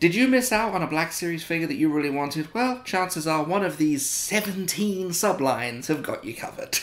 Did you miss out on a Black Series figure that you really wanted? Well, chances are one of these 17 sublines have got you covered.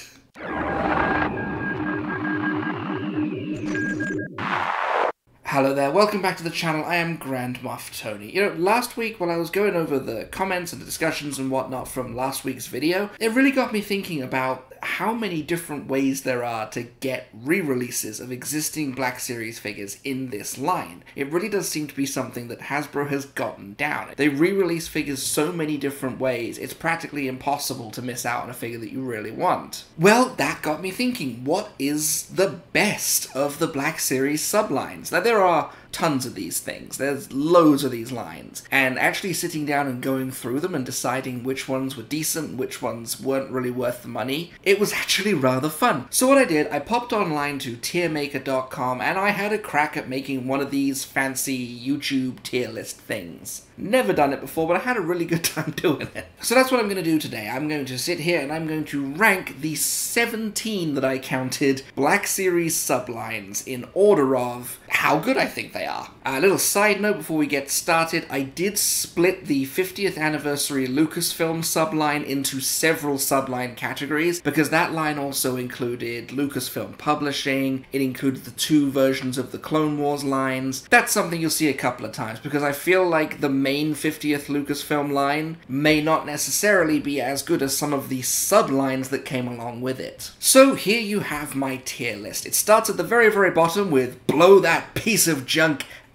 Hello there, welcome back to the channel. I am Grand Moff Tony. You know, last week while I was going over the comments and the discussions and whatnot from last week's video, it really got me thinking about how many different ways there are to get re-releases of existing Black Series figures in this line. It really does seem to be something that Hasbro has gotten down. They re-release figures so many different ways, it's practically impossible to miss out on a figure that you really want. Well, that got me thinking, what is the best of the Black Series sublines? Now, there are tons of these things. There's loads of these lines. And actually sitting down and going through them and deciding which ones were decent, which ones weren't really worth the money, it was actually rather fun. So what I did, I popped online to tiermaker.com and I had a crack at making one of these fancy YouTube tier list things. Never done it before, but I had a really good time doing it. So that's what I'm going to do today. I'm going to sit here and I'm going to rank the 17 that I counted Black Series sublines in order of how good I think they are. A little side note before we get started, I did split the 50th anniversary Lucasfilm subline into several subline categories, because that line also included Lucasfilm Publishing, it included the 2 versions of the Clone Wars lines. That's something you'll see a couple of times, because I feel like the main 50th Lucasfilm line may not necessarily be as good as some of the sublines that came along with it. So here you have my tier list. It starts at the very, very bottom with blow that piece of junk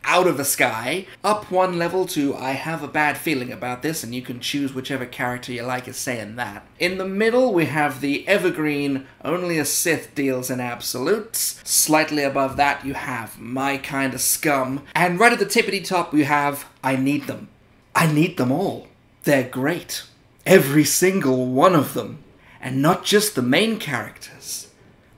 out of the sky, up one level to I have a bad feeling about this, and you can choose whichever character you like is saying that. In the middle we have the evergreen only a Sith deals in absolutes. Slightly above that you have my kind of scum, and right at the tippity top we have I need them. I need them all. They're great. Every single one of them. And not just the main characters,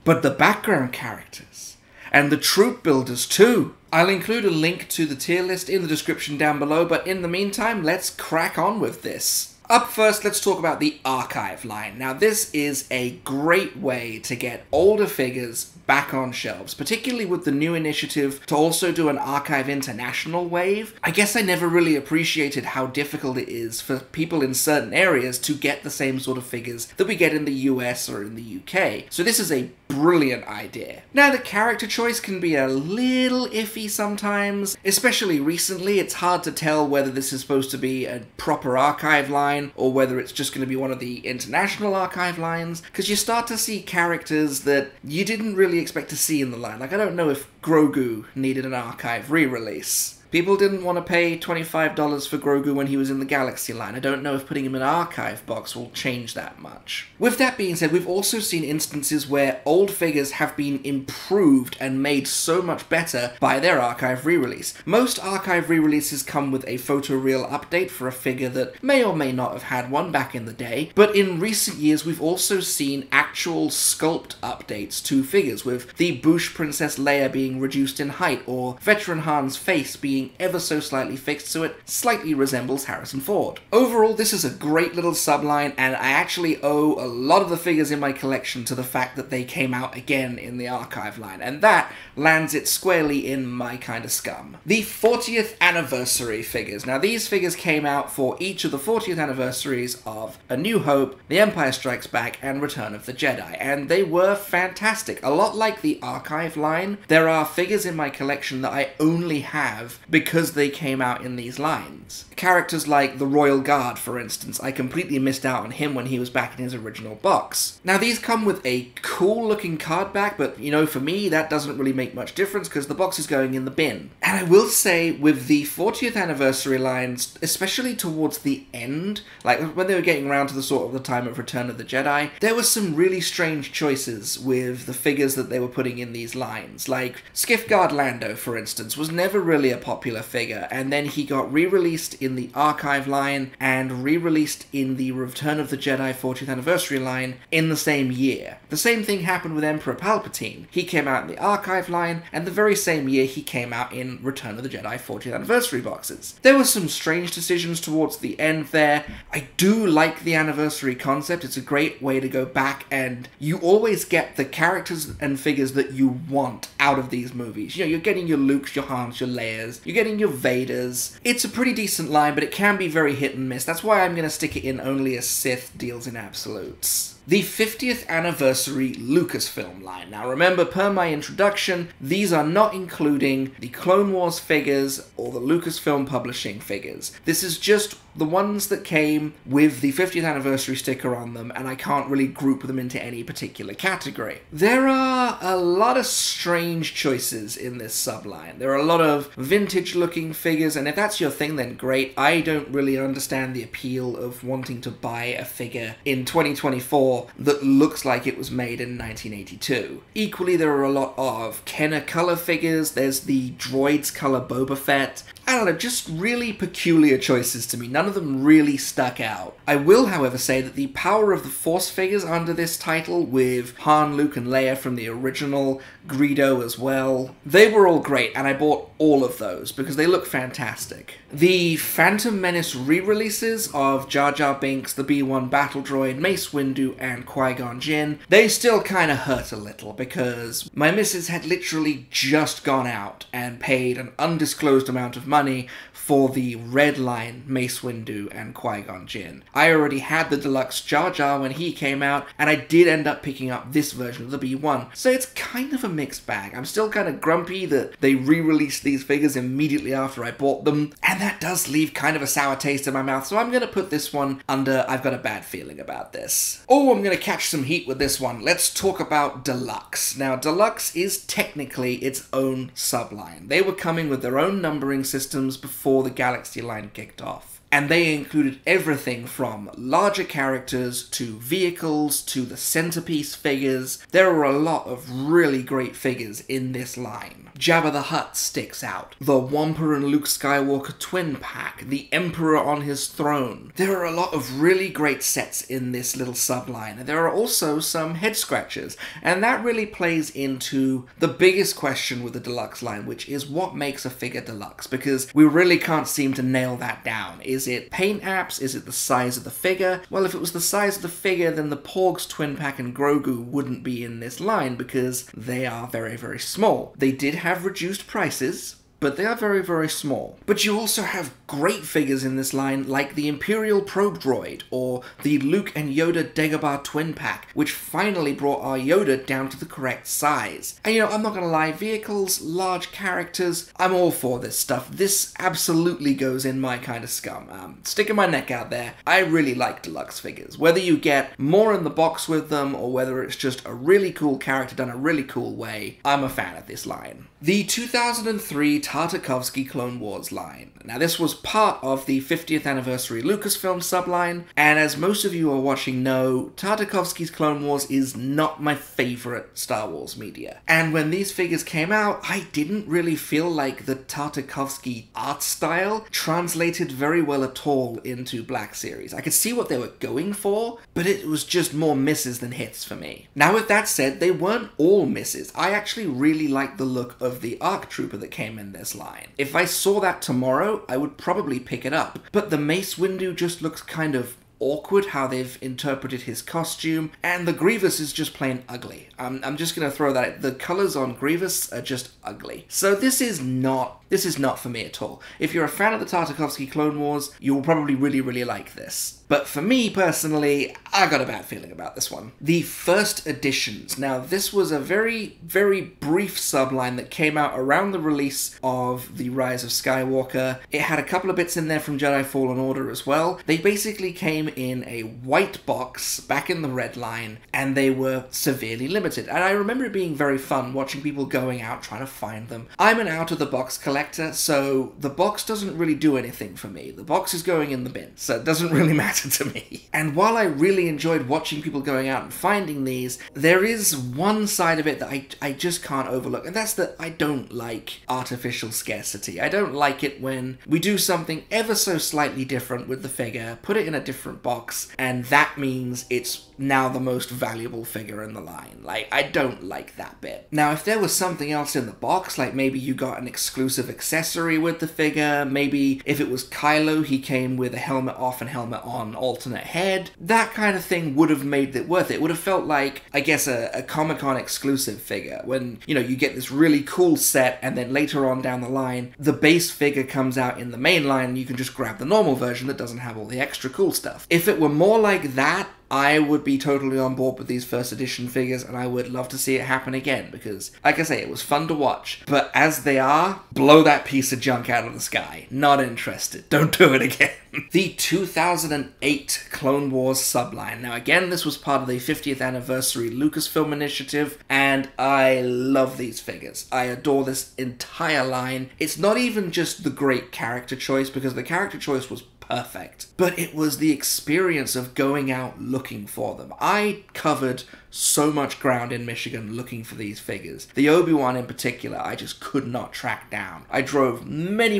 but the background characters. And the troop builders too. I'll include a link to the tier list in the description down below, but in the meantime, let's crack on with this. Up first, let's talk about the archive line. Now, this is a great way to get older figures back on shelves, particularly with the new initiative to also do an Archive International wave. I guess I never really appreciated how difficult it is for people in certain areas to get the same sort of figures that we get in the US or in the UK. So this is a brilliant idea. Now, the character choice can be a little iffy sometimes, especially recently. It's hard to tell whether this is supposed to be a proper archive line or whether it's just going to be one of the international archive lines, because you start to see characters that you didn't really expect to see in the line. Like, I don't know if Grogu needed an archive re-release. People didn't want to pay $25 for Grogu when he was in the Galaxy line. I don't know if putting him in an archive box will change that much. With that being said, we've also seen instances where old figures have been improved and made so much better by their archive re-release. Most archive re-releases come with a photoreal update for a figure that may or may not have had one back in the day, but in recent years we've also seen actual sculpt updates to figures, with the Boushh Princess Leia being reduced in height, or Veteran Han's face being ever so slightly fixed so it slightly resembles Harrison Ford. Overall, this is a great little subline, and I actually owe a lot of the figures in my collection to the fact that they came out again in the archive line, and that lands it squarely in my kind of scum. The 40th anniversary figures. Now, these figures came out for each of the 40th anniversaries of A New Hope, The Empire Strikes Back, and Return of the Jedi, and they were fantastic. A lot like the archive line, there are figures in my collection that I only have because they came out in these lines. Characters like the Royal Guard, for instance, I completely missed out on him when he was back in his original box. Now, these come with a cool looking card back, but you know, for me that doesn't really make much difference because the box is going in the bin. And I will say, with the 40th anniversary lines, especially towards the end, like when they were getting around to the sort of the time of Return of the Jedi, there were some really strange choices with the figures that they were putting in these lines. Like Skiff Guard Lando, for instance, was never really a popular figure, and then he got re-released in in the Archive line and re-released in the Return of the Jedi 40th Anniversary line in the same year. The same thing happened with Emperor Palpatine. He came out in the Archive line, and the very same year he came out in Return of the Jedi 40th Anniversary boxes. There were some strange decisions towards the end there. I do like the anniversary concept. It's a great way to go back, and you always get the characters and figures that you want out of these movies. You know, you're getting your Lukes, your Hans, your Leias, you're getting your Vaders. It's a pretty decent line, but it can be very hit and miss. That's why I'm going to stick it in only as Sith deals in absolutes. The 50th Anniversary Lucasfilm line. Now remember, per my introduction, these are not including the Clone Wars figures or the Lucasfilm Publishing figures. This is just the ones that came with the 50th Anniversary sticker on them, and I can't really group them into any particular category. There are a lot of strange choices in this subline. There are a lot of vintage-looking figures, and if that's your thing, then great. I don't really understand the appeal of wanting to buy a figure in 2024 that looks like it was made in 1982. Equally, there are a lot of Kenner color figures. There's the Droids color Boba Fett. I don't know, just really peculiar choices to me. None of them really stuck out. I will, however, say that the Power of the Force figures under this title, with Han, Luke, and Leia from the original, Greedo as well, they were all great, and I bought all of those because they look fantastic. The Phantom Menace re-releases of Jar Jar Binks, the B-1 Battle Droid, Mace Windu, and Qui-Gon Jinn, they still kind of hurt a little because my missus had literally just gone out and paid an undisclosed amount of money for the red line Mace Windu and Qui-Gon Jinn. I already had the deluxe Jar Jar when he came out, and I did end up picking up this version of the B1, so it's kind of a mixed bag. I'm still kind of grumpy that they re-released these figures immediately after I bought them, and that does leave kind of a sour taste in my mouth, so I'm going to put this one under I've got a bad feeling about this. Oh, I'm going to catch some heat with this one. Let's talk about Deluxe. Now, Deluxe is technically its own subline. They were coming with their own numbering systems before the Galaxy line kicked off. And they included everything from larger characters to vehicles to the centerpiece figures. There are a lot of really great figures in this line. Jabba the Hutt sticks out. The Wampa and Luke Skywalker twin pack. The Emperor on his throne. There are a lot of really great sets in this little subline. There are also some head scratchers. And that really plays into the biggest question with the Deluxe line, which is what makes a figure deluxe? Because we really can't seem to nail that down. Is it paint apps? Is it the size of the figure? Well, if it was the size of the figure, then the Porg's twin pack and Grogu wouldn't be in this line because they are very, very small. They did have reduced prices, but they are very, very small. But you also have great figures in this line, like the Imperial Probe Droid, or the Luke and Yoda Dagobah twin pack, which finally brought our Yoda down to the correct size. And you know, I'm not gonna lie, vehicles, large characters, I'm all for this stuff. This absolutely goes in my kind of scum. Sticking my neck out there, I really like deluxe figures. Whether you get more in the box with them, or whether it's just a really cool character done a really cool way, I'm a fan of this line. The 2003 Tartakovsky Clone Wars line. Now, this was part of the 50th Anniversary Lucasfilm subline, and as most of you who are watching know, Tartakovsky's Clone Wars is not my favorite Star Wars media. And when these figures came out, I didn't really feel like the Tartakovsky art style translated very well at all into Black Series. I could see what they were going for, but it was just more misses than hits for me. Now, with that said, they weren't all misses. I actually really liked the look of the ARC Trooper that came in this line. If I saw that tomorrow, I would probably pick it up. But the Mace Windu just looks kind of awkward how they've interpreted his costume, and the Grievous is just plain ugly. I'm just gonna throw that. The colors on Grievous are just ugly. So this is not for me at all. If you're a fan of the Tartakovsky Clone Wars, you will probably really, really like this. But for me, personally, I got a bad feeling about this one. The first editions. Now, this was a very, very brief subline that came out around the release of The Rise of Skywalker. It had a couple of bits in there from Jedi Fallen Order as well. They basically came came in a white box back in the red line, and they were severely limited. And I remember it being very fun watching people going out trying to find them. I'm an out-of-the-box collector, so the box doesn't really do anything for me. The box is going in the bin, so it doesn't really matter to me. And while I really enjoyed watching people going out and finding these, there is one side of it that I just can't overlook, and that's that I don't like artificial scarcity. I don't like it when we do something ever so slightly different with the figure, put it in a different box, and that means it's now the most valuable figure in the line. Like, I don't like that bit. Now, if there was something else in the box, like maybe you got an exclusive accessory with the figure, maybe if it was Kylo, he came with a helmet off and helmet on alternate head, that kind of thing would have made it worth it. It would have felt like, I guess, a Comic-Con exclusive figure, when, you know, you get this really cool set, and then later on down the line, the base figure comes out in the main line, and you can just grab the normal version that doesn't have all the extra cool stuff. If it were more like that, I would be totally on board with these first edition figures, and I would love to see it happen again, because, like I say, it was fun to watch. But as they are, blow that piece of junk out of the sky. Not interested. Don't do it again. The 2008 Clone Wars subline. Now again, this was part of the 50th anniversary Lucasfilm initiative, and I love these figures. I adore this entire line. It's not even just the great character choice, because the character choice was perfect, but it was the experience of going out looking for them. I covered so much ground in Michigan looking for these figures. The Obi-Wan in particular, I just could not track down. I drove many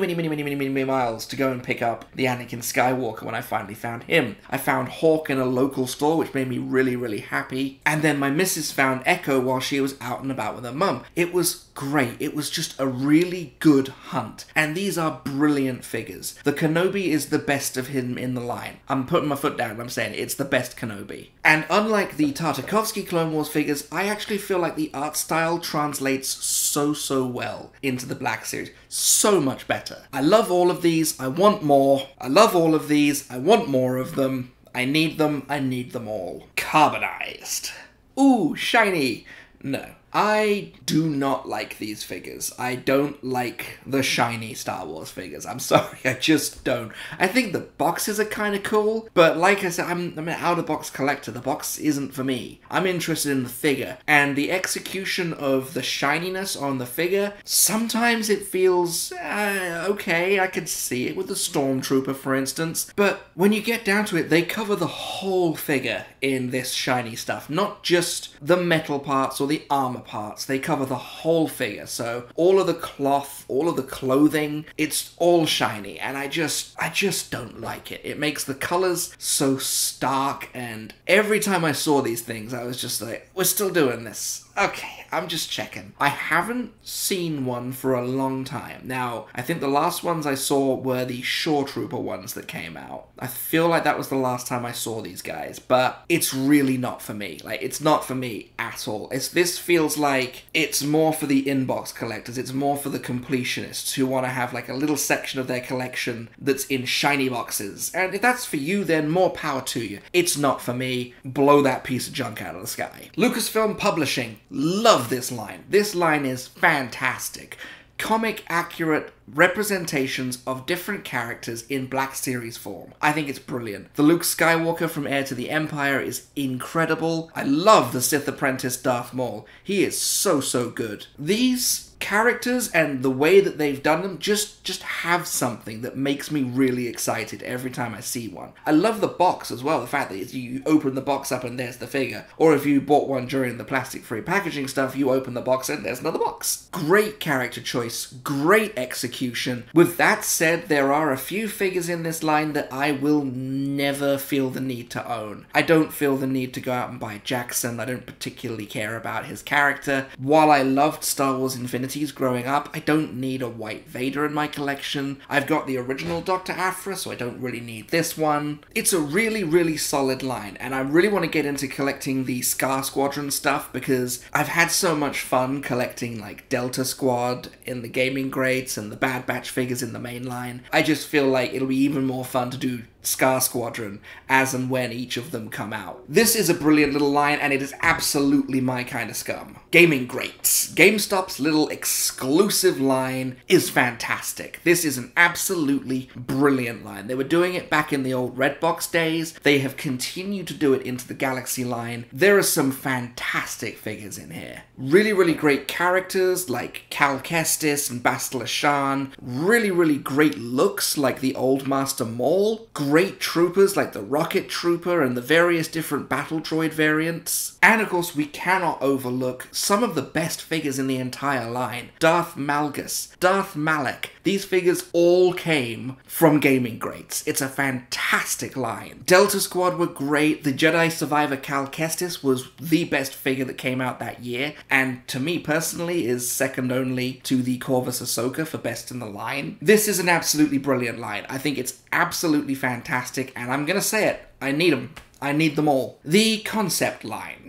miles to go and pick up the Anakin Skywalker when I finally found him. I found Hawk in a local store, which made me really happy. And then my missus found Echo while she was out and about with her mum. It was great. It was just a really good hunt. And these are brilliant figures. The Kenobi is the best of him in the line. I'm putting my foot down and I'm saying it's the best Kenobi. And unlike the Tartakovsky Clone Wars figures, I actually feel like the art style translates so well into the Black Series. So much better. I love all of these. I want more. I love all of these. I want more of them. I need them. I need them all. Carbonized. Ooh, shiny. No. I do not like these figures. I don't like the shiny Star Wars figures. I'm sorry, I just don't. I think the boxes are kind of cool, but like I said, I'm an out-of-box collector. The box isn't for me. I'm interested in the figure, and the execution of the shininess on the figure, sometimes it feels, okay, I could see it with the Stormtrooper, for instance, but when you get down to it, they cover the whole figure in this shiny stuff, not just the metal parts or the armor parts. They cover the whole figure, so all of the cloth, all of the clothing, it's all shiny, and I just don't like it. It makes the colors so stark, and every time I saw these things, I was just like, we're still doing this. Okay, I'm just checking. I haven't seen one for a long time. Now, I think the last ones I saw were the Shore Trooper ones that came out. I feel like that was the last time I saw these guys, but it's really not for me. Like, it's not for me at all. This feels like it's more for the inbox collectors. It's more for the completionists who want to have like a little section of their collection that's in shiny boxes. And if that's for you, then more power to you. It's not for me. Blow that piece of junk out of the sky. Lucasfilm Publishing. Love this line. This line is fantastic. Comic accurate representations of different characters in Black Series form. I think it's brilliant. The Luke Skywalker from Heir to the Empire is incredible. I love the Sith Apprentice Darth Maul. He is so good. These characters and the way that they've done them just have something that makes me really excited every time I see one. I love the box as well, the fact that you open the box up and there's the figure, or if you bought one during the plastic-free packaging stuff, you open the box and there's another box. Great character choice, great execution. With that said, there are a few figures in this line that I will never feel the need to own. I don't feel the need to go out and buy Jackson. I don't particularly care about his character. While I loved Star Wars Infinity growing up, I don't need a white Vader in my collection. I've got the original Dr. Aphra, so I don't really need this one. It's a really solid line, and I really want to get into collecting the Scar Squadron stuff because I've had so much fun collecting like Delta Squad in the gaming grades and the Bad Batch figures in the main line. I just feel like it'll be even more fun to do Scar Squadron as and when each of them come out. This is a brilliant little line, and it is absolutely my kind of scum. Gaming Greats. GameStop's little exclusive line is fantastic. This is an absolutely brilliant line. They were doing it back in the old Redbox days. They have continued to do it into the Galaxy line. There are some fantastic figures in here. Really, really great characters like Cal Kestis and Bastila Shan. Really, really great looks like the Old Master Maul. Great troopers like the Rocket Trooper and the various different battle droid variants. And of course, we cannot overlook some of the best figures in the entire line. Darth Malgus, Darth Malak. These figures all came from Gaming Greats. It's a fantastic line. Delta Squad were great. The Jedi Survivor Cal Kestis was the best figure that came out that year, and to me personally is second only to the Corvus Ahsoka for best in the line. This is an absolutely brilliant line. I think it's absolutely fantastic, and I'm gonna say it, I need them. I need them all. The concept line.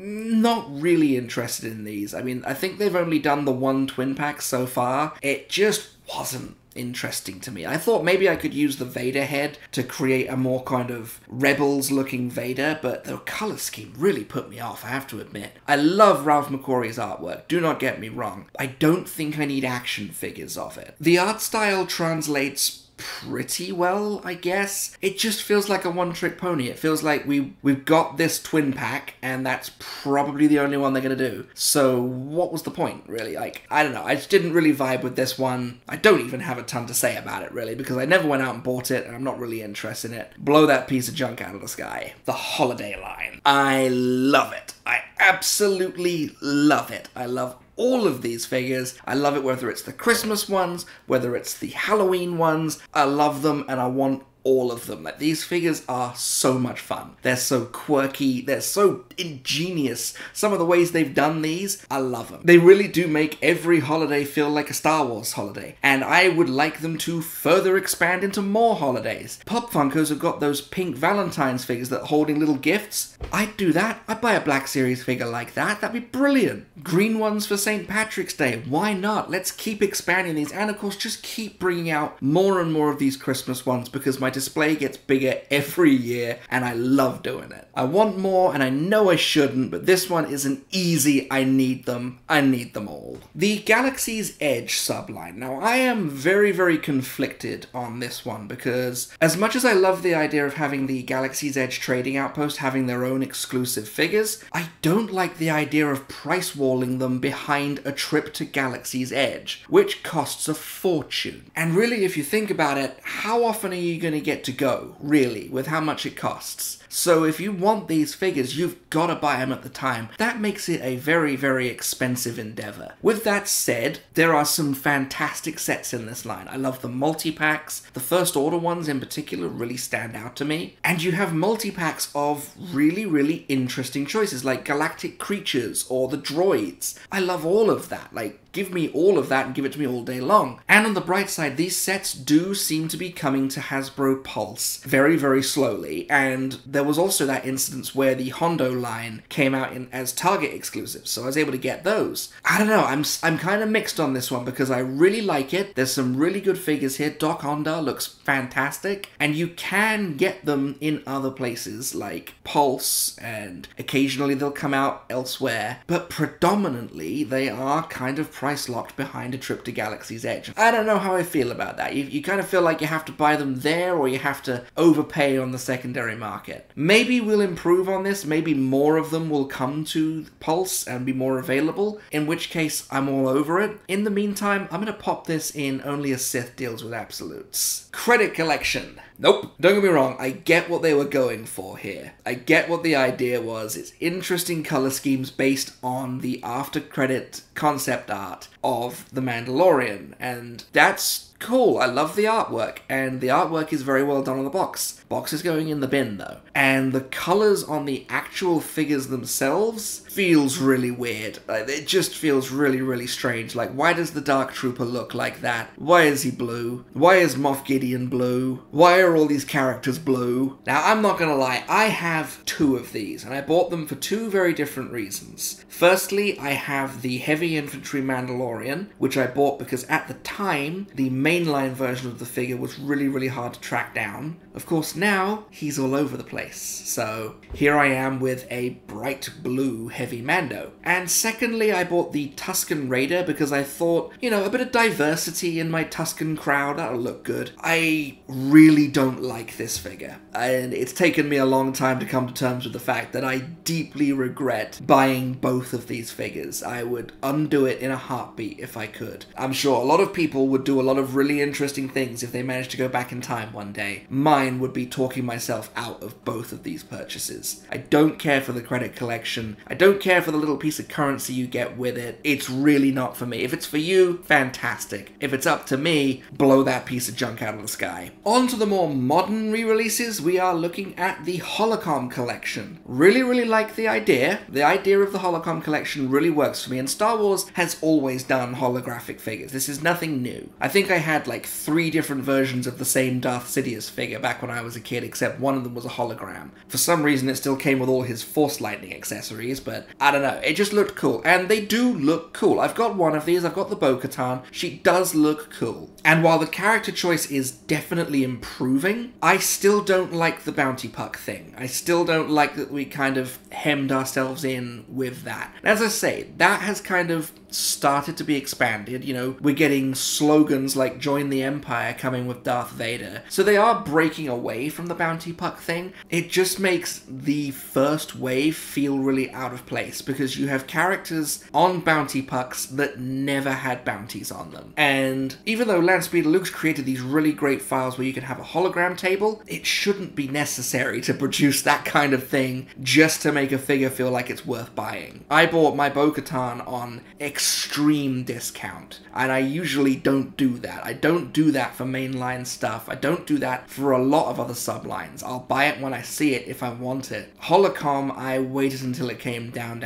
Not really interested in these. I mean, I think they've only done the one twin pack so far. It just wasn't interesting to me. I thought maybe I could use the Vader head to create a more kind of Rebels looking Vader, but the color scheme really put me off, I have to admit. I love Ralph McQuarrie's artwork, do not get me wrong. I don't think I need action figures of it. The art style translates pretty well, I guess. It just feels like a one-trick pony. It feels like we've got this twin pack, and that's probably the only one they're gonna do. So what was the point, really? Like, I don't know. I just didn't really vibe with this one. I don't even have a ton to say about it, really, because I never went out and bought it, and I'm not really interested in it. Blow that piece of junk out of the sky. The holiday line. I love it. I absolutely love it. I love all of these figures. I love it whether it's the Christmas ones, whether it's the Halloween ones. I love them, and I want all of them. Like, these figures are so much fun. They're so quirky, they're so ingenious. Some of the ways they've done these, I love them. They really do make every holiday feel like a Star Wars holiday, and I would like them to further expand into more holidays. Pop Funkos have got those pink Valentine's figures that are holding little gifts. I'd do that. I'd buy a Black Series figure like that. That'd be brilliant. Green ones for St. Patrick's Day. Why not? Let's keep expanding these, and of course just keep bringing out more and more of these Christmas ones, because my display gets bigger every year, and I love doing it. I want more, and I know I shouldn't, but this one is an easy I need them. I need them all. The Galaxy's Edge subline. Now, I am very, very conflicted on this one, because as much as I love the idea of having the Galaxy's Edge trading outpost having their own exclusive figures, I don't like the idea of price walling them behind a trip to Galaxy's Edge, which costs a fortune. And really, if you think about it, how often are you going to get to go, really, with how much it costs? So if you want these figures, you've got to buy them at the time. That makes it a very, very expensive endeavor. With that said, there are some fantastic sets in this line. I love the multi-packs. The First Order ones in particular really stand out to me. And you have multi-packs of really, really interesting choices, like Galactic Creatures or the Droids. I love all of that. Like, give me all of that and give it to me all day long. And on the bright side, these sets do seem to be coming to Hasbro Pulse very, very slowly. And there was also that instance where the Hondo line came out as Target exclusives, so I was able to get those. I don't know, I'm kind of mixed on this one, because I really like it. There's some really good figures here. Doc Honda looks fantastic, and you can get them in other places like Pulse, and occasionally they'll come out elsewhere, but predominantly they are kind of price locked behind a trip to Galaxy's Edge. I don't know how I feel about that. You kind of feel like you have to buy them there, or you have to overpay on the secondary market. Maybe we'll improve on this. Maybe more of them will come to Pulse and be more available, in which case I'm all over it. In the meantime, I'm going to pop this in Only a Sith Deals with Absolutes. Credit collection. Nope. Don't get me wrong, I get what they were going for here. I get what the idea was. It's interesting color schemes based on the after-credit concept art of The Mandalorian, and that's cool. I love the artwork, and the artwork is very well done on the box. Box is going in the bin, though. And the colors on the actual figures themselves feels really weird. Like, it just feels really, really strange. Like, why does the Dark Trooper look like that? Why is he blue? Why is Moff Gideon blue? Why are all these characters blue? Now, I'm not gonna lie, I have two of these, and I bought them for two very different reasons. Firstly, I have the Heavy Infantry Mandalorian, which I bought because at the time, the mainline version of the figure was really, really hard to track down. Of course, now he's all over the place. So here I am with a bright blue heavy Mando. And secondly, I bought the Tusken Raider because I thought, you know, a bit of diversity in my Tusken crowd, that'll look good. I really don't like this figure, and it's taken me a long time to come to terms with the fact that I deeply regret buying both of these figures. I would undo it in a heartbeat if I could. I'm sure a lot of people would do a lot of really interesting things if they managed to go back in time one day. Mine would be talking myself out of both of these purchases. I don't care for the credit collection. I don't care for the little piece of currency you get with it. It's really not for me. If it's for you, fantastic. If it's up to me, blow that piece of junk out of the sky. On to the more modern re-releases, we are looking at the Holocom collection. Really like the idea. The idea of the Holocom collection really works for me, and Star Wars has always done holographic figures. This is nothing new. I think I had like 3 different versions of the same Darth Sidious figure back when I was a kid, except one of them was a hologram. For some reason it still came with all his Force Lightning accessories, but I don't know, it just looked cool. And they do look cool. I've got one of these, I've got the Bo-Katan. She does look cool. And while the character choice is definitely improving, I still don't like the bounty puck thing. I still don't like that we kind of hemmed ourselves in with that. And as I say, that has kind of started to be expanded. You know, we're getting slogans like "Join the Empire" coming with Darth Vader. So they are breaking away from the bounty puck thing. It just makes the first wave feel really out of place because you have characters on bounty pucks that never had bounties on them. And even though Landspeeder Luke's created these really great files where you can have a hologram table, it shouldn't be necessary to produce that kind of thing just to make a figure feel like it's worth buying. I bought my Bo-Katan on extreme discount, and I usually don't do that. I don't do that for mainline stuff. I don't do that for a lot of other sublines. I'll buy it when I see it if I want it. Holocom, I waited until it came down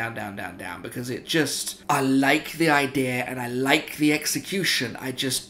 because it just, I like the idea and I like the execution.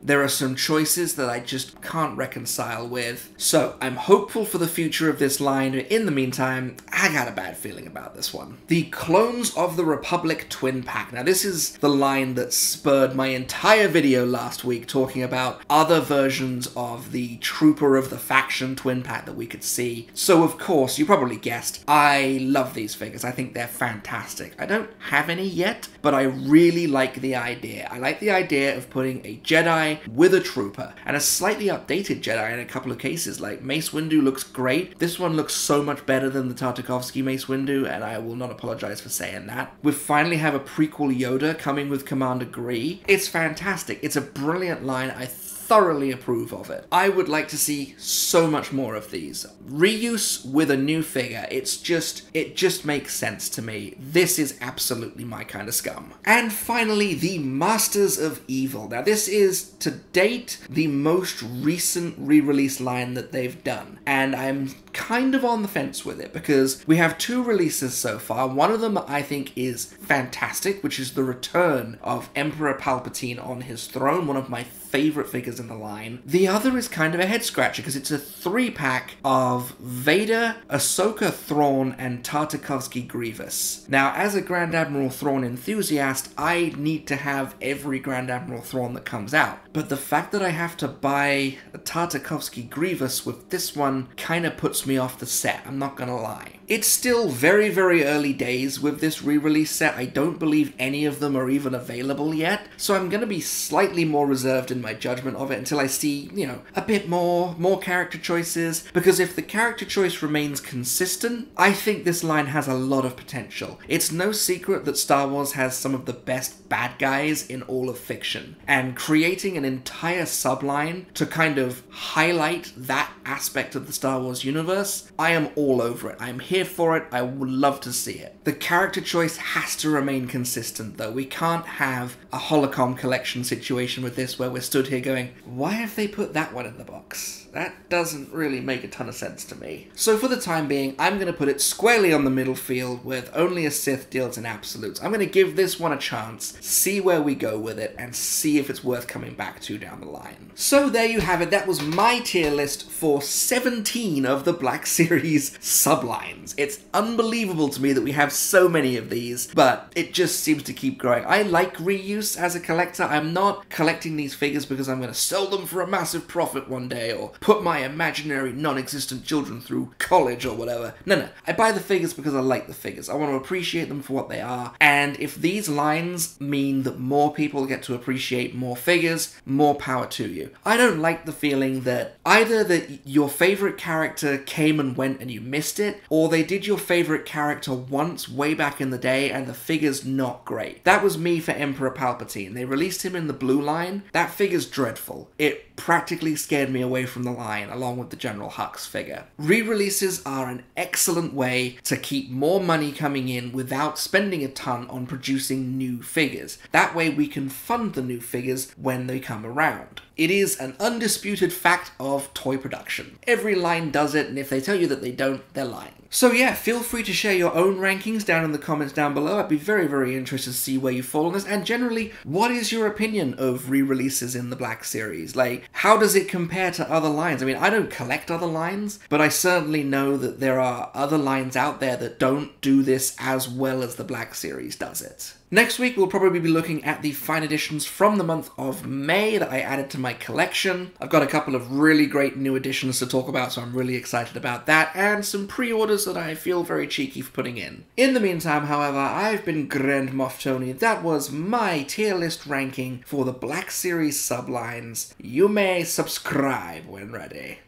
There are some choices that I just can't reconcile with. So I'm hopeful for the future of this line. In the meantime, I got a bad feeling about this one. The Clones of the Republic twin pack. Now this is the line that spurred my entire video last week talking about other versions of the Trooper of the Faction twin pack that we could see. So of course, you probably guessed, I love these figures. I think they're fantastic. I don't have any yet, but I really like the idea. I like the idea of putting a Jedi with a Trooper, and a slightly updated Jedi in a couple of cases. Like Mace Windu looks great. This one looks so much better than the Tartakovsky Mace Windu, and I will not apologize for saying that. We finally have a prequel Yoda coming with Commander Gree. It's fantastic. It's a brilliant line. I thoroughly approve of it. I would like to see so much more of these. Reuse with a new figure, it just makes sense to me. This is absolutely my kind of scum. And finally, the Masters of Evil. Now this is, to date, the most recent re-release line that they've done, and I'm kind of on the fence with it because we have 2 releases so far. One of them I think is fantastic, which is the return of Emperor Palpatine on his throne, one of my favorite figures in the line. The other is kind of a head scratcher because it's a 3-pack of Vader, Ahsoka Thrawn, and Tartakovsky Grievous. Now, as a Grand Admiral Thrawn enthusiast, I need to have every Grand Admiral Thrawn that comes out. But the fact that I have to buy a Tartakovsky Grievous with this one kind of puts me off the set, I'm not gonna lie. It's still very early days with this re-release set. I don't believe any of them are even available yet, so I'm gonna be slightly more reserved in my judgment of it until I see, you know, a bit more character choices, because if the character choice remains consistent, I think this line has a lot of potential. It's no secret that Star Wars has some of the best bad guys in all of fiction, and creating an entire subline to kind of highlight that aspect of the Star Wars universe, I am all over it. I'm here for it. I would love to see it. The character choice has to remain consistent though. We can't have a Holocom collection situation with this where we're stood here going, why have they put that one in the box? That doesn't really make a ton of sense to me. So for the time being, I'm going to put it squarely on the middle field with only a Sith deals in absolutes. I'm going to give this one a chance, see where we go with it, and see if it's worth coming back to down the line. So there you have it. That was my tier list for 17 of the Black Series sublines. It's unbelievable to me that we have so many of these, but it just seems to keep growing. I like reuse as a collector. I'm not collecting these figures figures because I'm going to sell them for a massive profit one day, or put my imaginary non-existent children through college or whatever. No, I buy the figures because I like the figures. I want to appreciate them for what they are, and if these lines mean that more people get to appreciate more figures, more power to you. I don't like the feeling that either that your favorite character came and went and you missed it, or they did your favorite character once way back in the day and the figure's not great. That was me for Emperor Palpatine. They released him in the blue line. That figure's dreadful. It practically scared me away from the line, along with the General Hux figure. Re-releases are an excellent way to keep more money coming in without spending a ton on producing new figures. That way we can fund the new figures when they come around. It is an undisputed fact of toy production. Every line does it, and if they tell you that they don't, they're lying. So yeah, feel free to share your own rankings down in the comments down below. I'd be very, very interested to see where you fall on this, and generally, what is your opinion of re-releases in the Black Series? Like, how does it compare to other lines? I mean, I don't collect other lines, but I certainly know that there are other lines out there that don't do this as well as the Black Series does it. Next week, we'll probably be looking at the fine editions from the month of May that I added to my collection. I've got a couple of really great new additions to talk about, so I'm really excited about that, and some pre-orders that I feel very cheeky for putting in. In the meantime, however, I've been Grand Moff Tony. That was my tier list ranking for the Black Series sublines. You may subscribe when ready.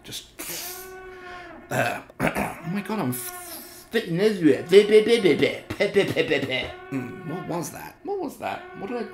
Just... oh my god, I'm... what was that? What was that? What did I...